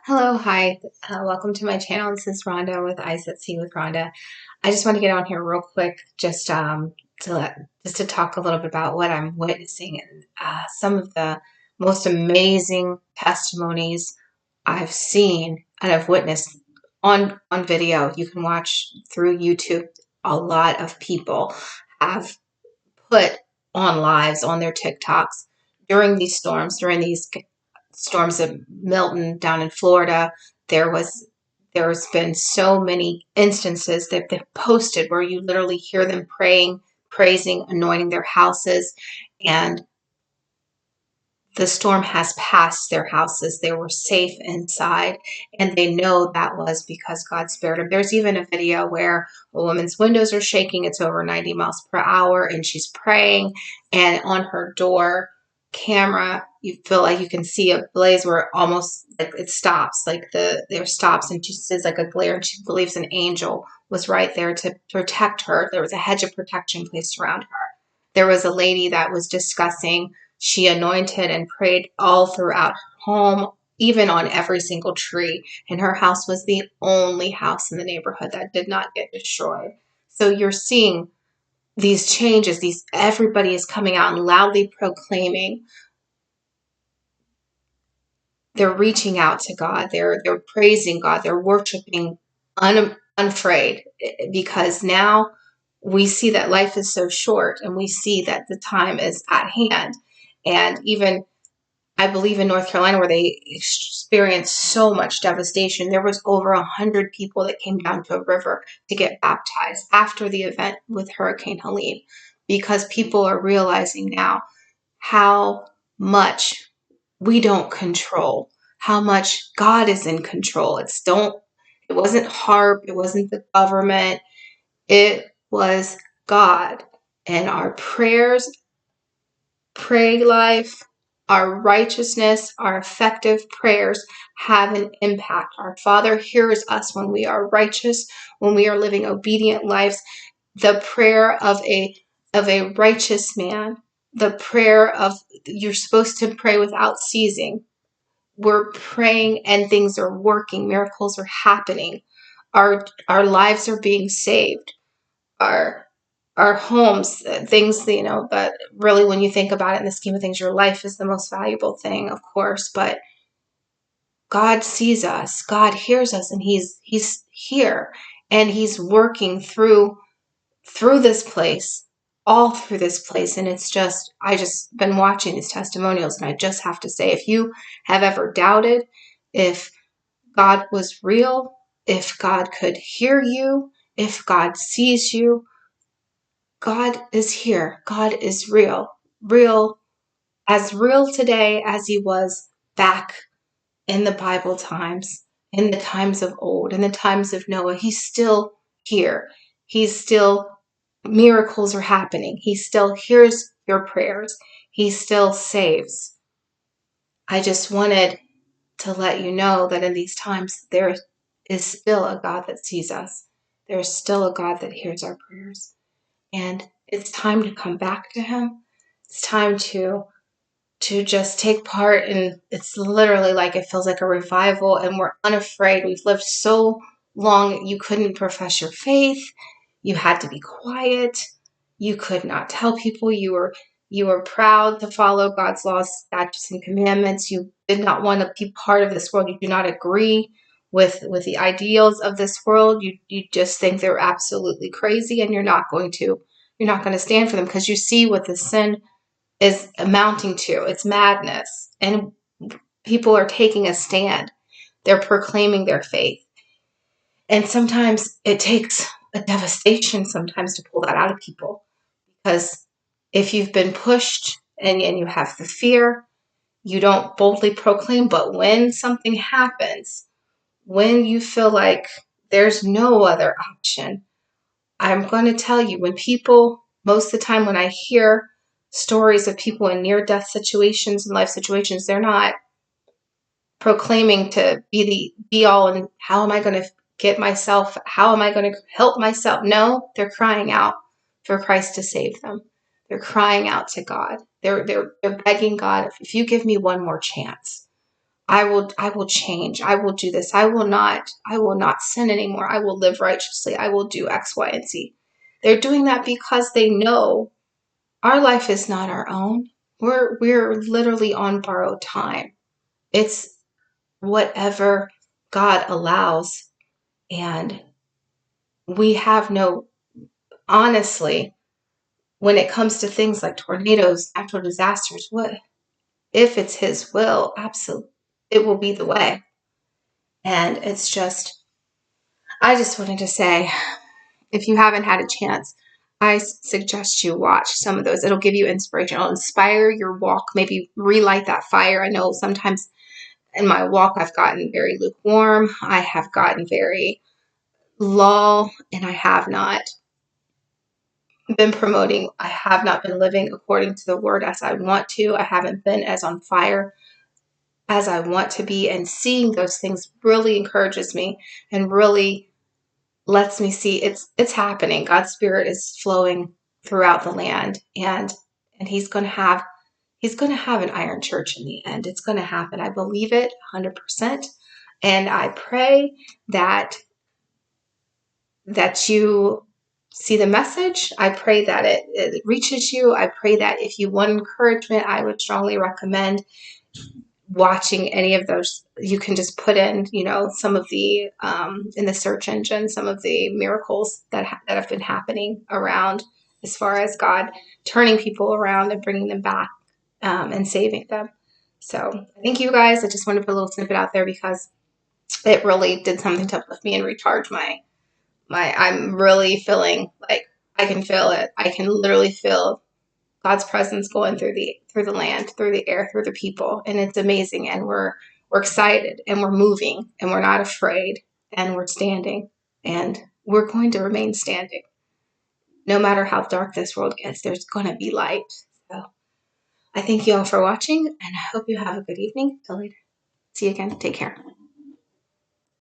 Hello, hi. Welcome to my channel. This is Rhonda with Eyes That See with Rhonda. I just want to get on here real quick, just to talk a little bit about what I'm witnessing and some of the most amazing testimonies I've seen and I've witnessed on video. You can watch through YouTube. A lot of people have put on lives on their TikToks during these storms of Milton down in Florida. There was there's been so many instances that they've posted where you literally hear them praying, praising, anointing their houses, and the storm has passed their houses. They were safe inside, and they know that was because God spared them. There's even a video where a woman's windows are shaking. It's over 90 miles per hour, and she's praying, and on her door camera, you feel like you can see a blaze where almost like it stops, like there stops, and she says like a glare, and she believes an angel was right there to protect her. There was a hedge of protection placed around her. There was a lady that was discussing, she anointed and prayed all throughout her home, even on every single tree. And her house was the only house in the neighborhood that did not get destroyed. So you're seeing these changes, everybody is coming out and loudly proclaiming. They're reaching out to God. They're praising God. They're worshiping unafraid, because now we see that life is so short, and we see that the time is at hand. And even I believe in North Carolina, where they experienced so much devastation, there was over 100 people that came down to a river to get baptized after the event with Hurricane Helene, because people are realizing now how much we don't control, how much God is in control. It wasn't HARP, it wasn't the government, it was God. And our pray life, our righteousness, our effective prayers have an impact. Our Father hears us when we are righteous, when we are living obedient lives. The prayer of a righteous man, the prayer of you're supposed to pray without ceasing. We're praying and things are working, miracles are happening. Our lives are being saved. Our our homes, things, but really when you think about it in the scheme of things, your life is the most valuable thing, of course, but God sees us, God hears us, and he's here, and he's working through this place, all through this place. And I just been watching these testimonials, and I just have to say, if you have ever doubted if God was real, if God could hear you, if God sees you, God is here. God is real today as he was back in the Bible times, in the times of old, in the times of Noah. He's still here. Miracles are happening. He still hears your prayers. He still saves. I just wanted to let you know that in these times, there is still a God that sees us. There's still a God that hears our prayers. And it's time to come back to him. It's time to just take part, and it's literally like it feels like a revival, and we're unafraid. We've lived so long, you couldn't profess your faith. You had to be quiet. You could not tell people. You were proud to follow God's laws, statutes, and commandments. You did not want to be part of this world. You do not agree with the ideals of this world. You just think they're absolutely crazy, and you're not going to stand for them, because you see what the sin is amounting to. It's madness. And people are taking a stand. They're proclaiming their faith. And sometimes it takes a devastation sometimes to pull that out of people. Because if you've been pushed and you have the fear, you don't boldly proclaim. But when something happens, when you feel like there's no other option, I'm going to tell you, most of the time when I hear stories of people in near-death situations and life situations, they're not proclaiming to be the be-all and how am I going to how am I going to help myself? No, they're crying out for Christ to save them. They're crying out to God. They're begging God, if you give me one more chance, I will change. I will do this. I will not sin anymore. I will live righteously. I will do X, Y, and Z. They're doing that because they know our life is not our own. We're literally on borrowed time. It's whatever God allows. And we have no, honestly, when it comes to things like tornadoes, natural disasters, what if it's His will? Absolutely, it will be the way. And it's just, I just wanted to say, if you haven't had a chance, I suggest you watch some of those. It'll give you inspiration. It'll inspire your walk. Maybe relight that fire. I know sometimes in my walk, I've gotten very lukewarm. I have gotten very lull, and I have not been promoting. I have not been living according to the word as I want to. I haven't been as on fire as I want to be. And seeing those things really encourages me and really lets me see it's happening. God's spirit is flowing throughout the land, and he's going to have an iron church in the end. It's going to happen. I believe it 100%. And I pray that you see the message. I pray that it reaches you. I pray that if you want encouragement, I would strongly recommend watching any of those. You can just put in, some of the in the search engine, some of the miracles that have been happening around, as far as God turning people around and bringing them back, and saving them. So thank you guys. I just wanted to put a little snippet out there because it really did something to uplift me and recharge I'm really feeling like I can feel it. I can literally feel God's presence going through the land, through the air, through the people, and it's amazing. And we're excited, and we're moving, and we're not afraid, and we're standing, and we're going to remain standing. No matter how dark this world gets, there's going to be light. So I thank you all for watching, and I hope you have a good evening. Till later. See you again. Take care.